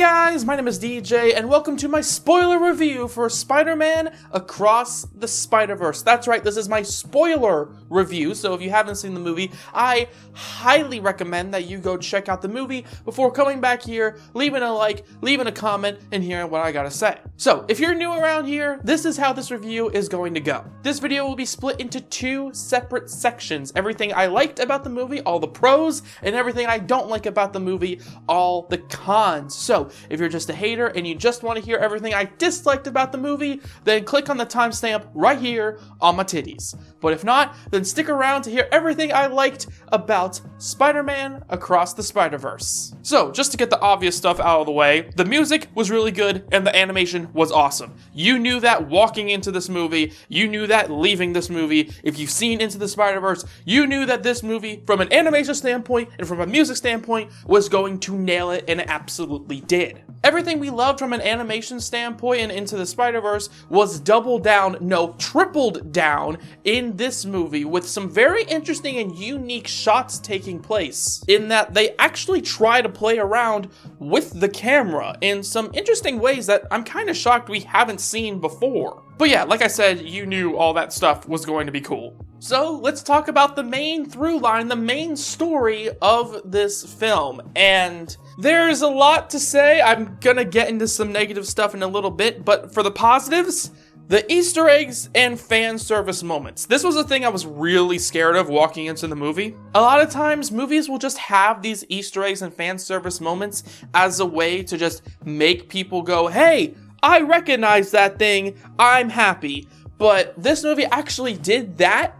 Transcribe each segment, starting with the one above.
Hey guys, my name is DJ, and welcome to my spoiler review for Spider-Man Across the Spider-Verse. That's right, this is my spoiler review, so if you haven't seen the movie, I highly recommend that you go check out the movie before coming back here, leaving a like, leaving a comment, and hearing what I gotta say. So, if you're new around here, this is how this review is going to go. This video will be split into two separate sections. Everything I liked about the movie, all the pros, and everything I don't like about the movie, all the cons. So, if you're just a hater and you just want to hear everything I disliked about the movie, then click on the timestamp right here on my titties. But if not, then stick around to hear everything I liked about Spider-Man Across the Spider-Verse. So, just to get the obvious stuff out of the way, the music was really good and the animation was awesome. You knew that walking into this movie, you knew that leaving this movie. If you've seen Into the Spider-Verse, you knew that this movie, from an animation standpoint and from a music standpoint, was going to nail it, and it absolutely did. Everything we loved from an animation standpoint and Into the Spider-Verse was doubled down, no, tripled down in this movie, with some very interesting and unique shots taking place, in that they actually try to play around with the camera in some interesting ways that I'm kind of shocked we haven't seen before. But yeah, like I said, you knew all that stuff was going to be cool. So let's talk about the main through line, the main story of this film. And there's a lot to say. I'm gonna get into some negative stuff in a little bit, but for the positives, the Easter eggs and fan service moments. This was a thing I was really scared of walking into the movie. A lot of times, movies will just have these Easter eggs and fan service moments as a way to just make people go, hey, I recognize that thing, I'm happy. But this movie actually did that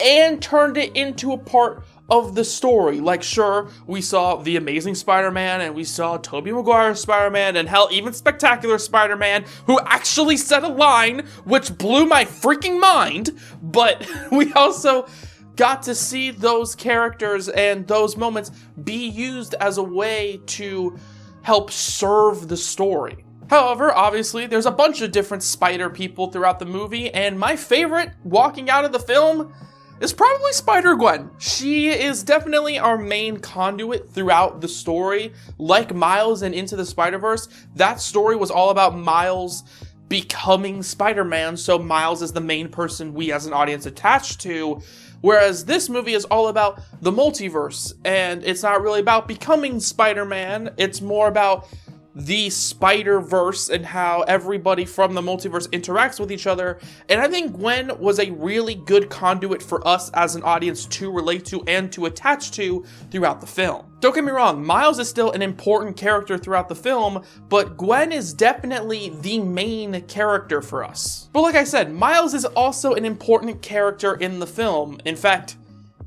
and turned it into a part of the story. Like, sure, we saw The Amazing Spider-Man, and we saw Tobey Maguire's Spider-Man, and hell, even Spectacular Spider-Man, who actually said a line which blew my freaking mind, but we also got to see those characters and those moments be used as a way to help serve the story. However, obviously, there's a bunch of different spider people throughout the movie, and my favorite walking out of the film is probably Spider-Gwen. She is definitely our main conduit throughout the story. Like Miles and Into the Spider-Verse, that story was all about Miles becoming Spider-Man, so Miles is the main person we as an audience attach to. Whereas this movie is all about the multiverse, and it's not really about becoming Spider-Man, it's more about the Spider-Verse and how everybody from the multiverse interacts with each other. And I think Gwen was a really good conduit for us as an audience to relate to and to attach to throughout the film. Don't get me wrong, Miles is still an important character throughout the film, but Gwen is definitely the main character for us. But like I said, Miles is also an important character in the film. In fact,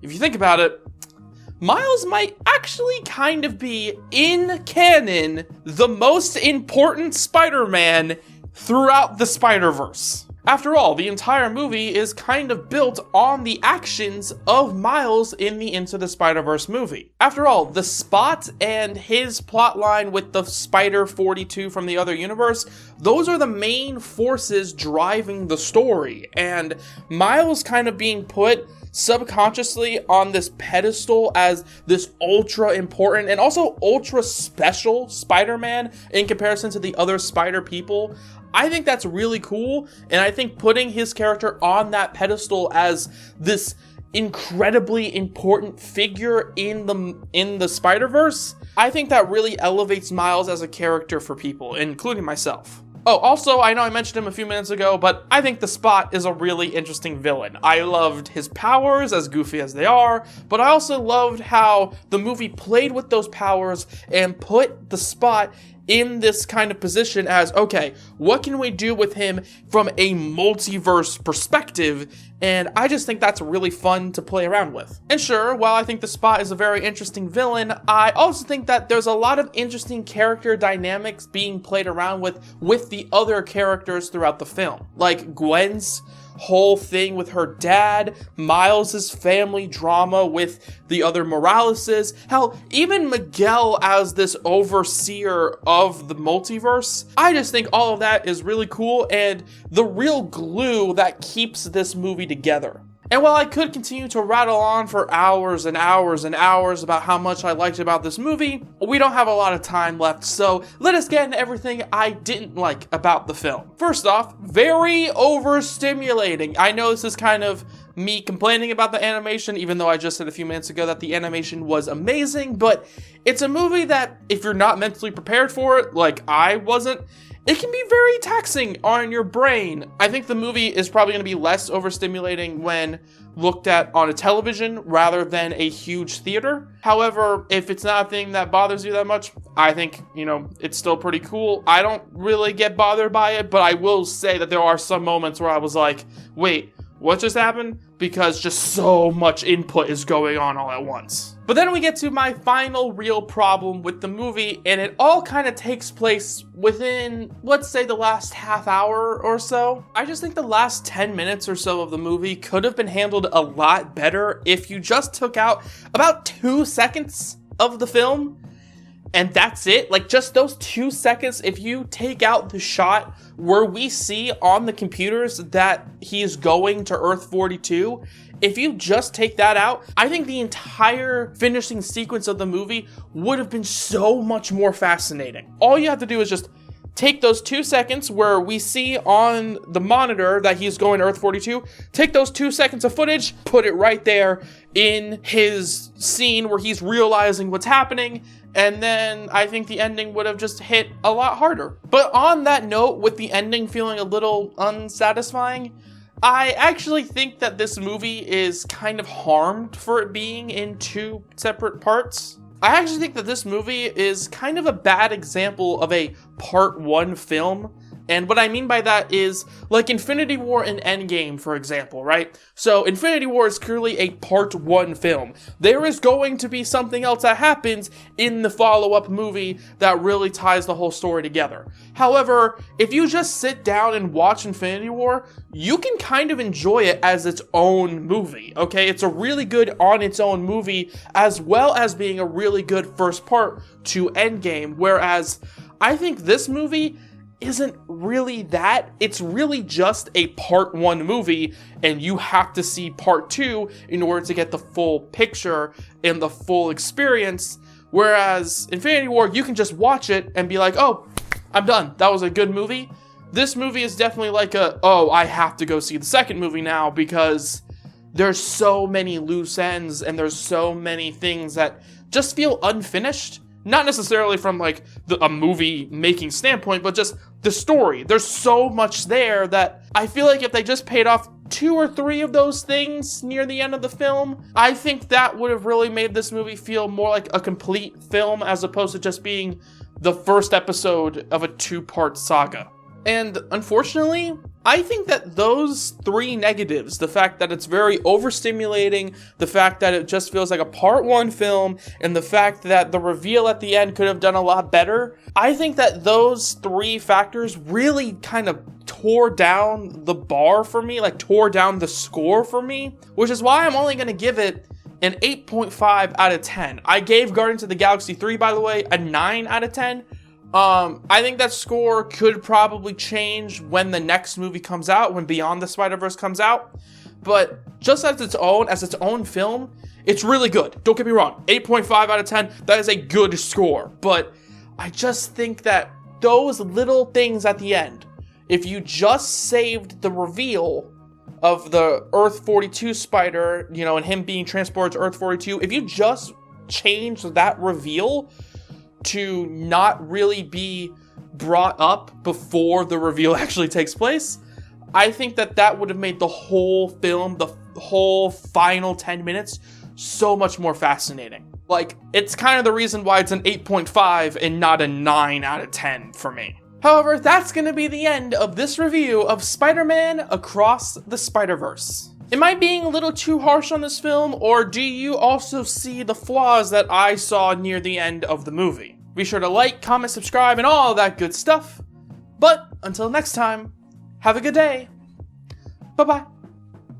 if you think about it, Miles might actually kind of be, in canon, the most important Spider-Man throughout the Spider-Verse. After all, the entire movie is kind of built on the actions of Miles in the Into the Spider-Verse movie. After all, the Spot and his plotline with the Spider-42 from the other universe, those are the main forces driving the story, and Miles kind of being put subconsciously on this pedestal as this ultra important and also ultra special Spider-Man in comparison to the other Spider people. I think that's really cool, and I think putting his character on that pedestal as this incredibly important figure in the Spider-Verse, I think that really elevates Miles as a character for people, including myself. Oh, also, I know I mentioned him a few minutes ago, but I think the Spot is a really interesting villain. I loved his powers, as goofy as they are, but I also loved how the movie played with those powers and put the Spot in this kind of position as, okay, what can we do with him from a multiverse perspective? And I just think that's really fun to play around with. And sure, while I think the Spot is a very interesting villain, I also think that there's a lot of interesting character dynamics being played around with the other characters throughout the film. Like Gwen's whole thing with her dad, Miles's family drama with the other Moraleses, hell, even Miguel as this overseer of the multiverse. I just think all of that is really cool and the real glue that keeps this movie together. And while I could continue to rattle on for hours and hours and hours about how much I liked about this movie, we don't have a lot of time left, so let us get into everything I didn't like about the film. First off, very overstimulating. I know this is kind of me complaining about the animation, even though I just said a few minutes ago that the animation was amazing, but it's a movie that, if you're not mentally prepared for it, like I wasn't, it can be very taxing on your brain. I think the movie is probably going to be less overstimulating when looked at on a television rather than a huge theater. However, if it's not a thing that bothers you that much, I think, it's still pretty cool. I don't really get bothered by it, but I will say that there are some moments where I was like, wait, what just happened? Because just so much input is going on all at once. But then we get to my final real problem with the movie, and it all kind of takes place within, let's say, the last half hour or so. I just think the last 10 minutes or so of the movie could have been handled a lot better if you just took out about 2 seconds of the film. And that's it. Like, just those 2 seconds, if you take out the shot where we see on the computers that he is going to Earth 42, if you just take that out, I think the entire finishing sequence of the movie would have been so much more fascinating. All you have to do is just take those 2 seconds where we see on the monitor that he's going to Earth 42, take those 2 seconds of footage, put it right there in his scene where he's realizing what's happening, and then I think the ending would have just hit a lot harder. But on that note, with the ending feeling a little unsatisfying, I actually think that this movie is kind of harmed for it being in 2 separate parts. I actually think that this movie is kind of a bad example of a part 1 film. And what I mean by that is, like Infinity War and Endgame, for example, right? So Infinity War is clearly a part 1 film. There is going to be something else that happens in the follow-up movie that really ties the whole story together. However, if you just sit down and watch Infinity War, you can kind of enjoy it as its own movie, okay? It's a really good on its own movie, as well as being a really good first part to Endgame, whereas I think this movie isn't really that. It's really just a part 1 movie, and you have to see part 2 in order to get the full picture and the full experience. Whereas Infinity War, you can just watch it and be like, oh, I'm done. That was a good movie. This movie is definitely like I have to go see the second movie now, because there's so many loose ends and there's so many things that just feel unfinished. Not necessarily from like a movie making standpoint, but just the story. There's so much there that I feel like if they just paid off 2 or 3 of those things near the end of the film, I think that would have really made this movie feel more like a complete film as opposed to just being the first episode of a 2-part saga. And unfortunately, I think that those 3 negatives, the fact that it's very overstimulating, the fact that it just feels like a part 1 film, and the fact that the reveal at the end could have done a lot better, I think that those 3 factors really kind of tore down the bar for me, like tore down the score for me, which is why I'm only going to give it an 8.5 out of 10. I gave Guardians of the Galaxy 3, by the way, a 9 out of 10. I think that score could probably change when the next movie comes out, when Beyond the Spider-Verse comes out. But just as its own film, it's really good. Don't get me wrong. 8.5 out of 10, that is a good score. But I just think that those little things at the end, if you just saved the reveal of the Earth 42 spider, and him being transported to Earth 42, if you just changed that reveal to not really be brought up before the reveal actually takes place, I think that would have made the whole film, the whole final 10 minutes, so much more fascinating. Like, it's kind of the reason why it's an 8.5 and not a 9 out of 10 for me. However, that's going to be the end of this review of Spider-Man Across the Spider-Verse. Am I being a little too harsh on this film, or do you also see the flaws that I saw near the end of the movie? Be sure to like, comment, subscribe, and all that good stuff. But until next time, have a good day. Bye-bye.